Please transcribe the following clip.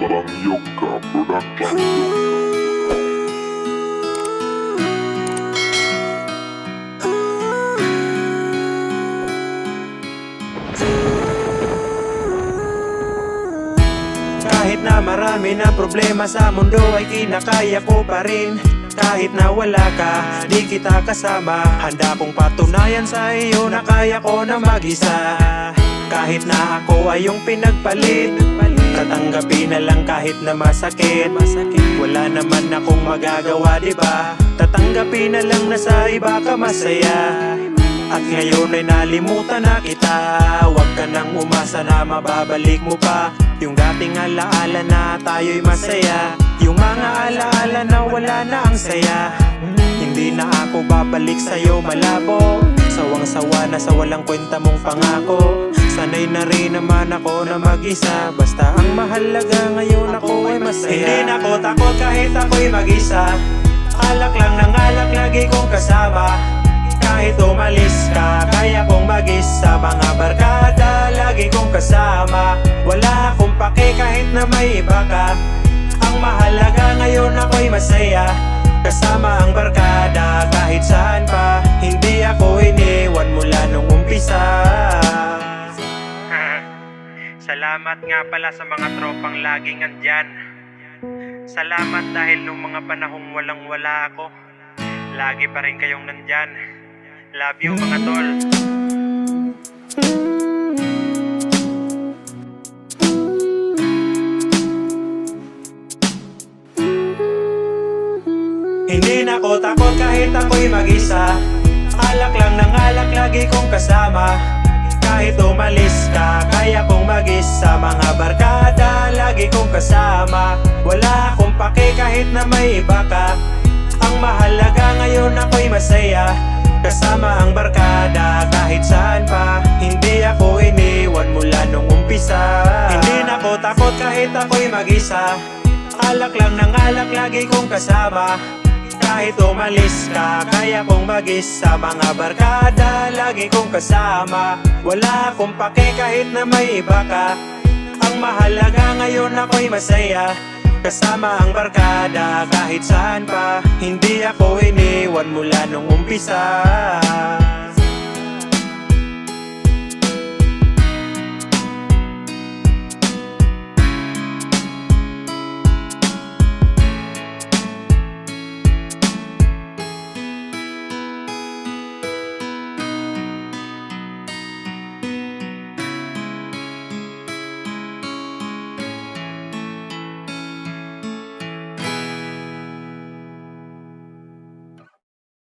Bangyoka Production. Kahit na marami na problema sa mundo ay kinakaya ko pa rin. Kahit na wala ka, di kita kasama, handa kong patunayan sa iyo na kaya ko na mag-isa. Kahit na ako ay yung pinagpalit, tatanggapin na lang kahit na masakit. Wala naman akong magagawa, diba? Tatanggapin na lang na sa iba ka masaya. At ngayon ay nalimutan na kita. Huwag ka nang umasa na mababalik mo pa yung dating alaala na tayo'y masaya. Yung mga alaala na wala na ang saya. Hindi na ako babalik sa'yo malabo. Sawang-sawa na sa walang kwenta mong pangako. Sanay na rin naman ako na mag-isa. Basta ang mahalaga ngayon ako ay masaya. Hindi na ako takot kahit ako'y mag-isa. Alak lang ng alak lagi kong kasama. Kahit umalis ka, kaya kong mag-isa. Mga barkada, lagi kong kasama. Wala akong pake kahit na may iba ka. Ang mahalaga ngayon ako'y masaya. Kasama ang barkada kahit saan pa. Hindi ako iniwan mula nung umpisa. Salamat nga pala sa mga tropang laging andyan. Salamat dahil nung mga panahong walang-wala ako, lagi pa rin kayong nandyan. Love you mga tol. Hindi na ako takot kahit ako'y mag-isa. Alak lang ng alak lagi kong kasama. Kahit umalis ka, kaya kong mag-isa. Mga barkada, lagi kong kasama. Wala akong pake kahit na may iba ka. Ang mahalaga ngayon ako'y masaya. Kasama ang barkada kahit saan pa. Hindi ako iniwan mula nung umpisa. Hindi na ako takot kahit ako'y mag-isa. Alak lang ng alak lagi kong kasama. Kahit umalis ka, kaya kong mag-isa. Mga barkada, lagi kong kasama. Wala akong pake kahit na may iba ka. Ang mahalaga ngayon ako'y masaya. Kasama ang barkada kahit saan pa. Hindi ako iniwan mula nung umpisa.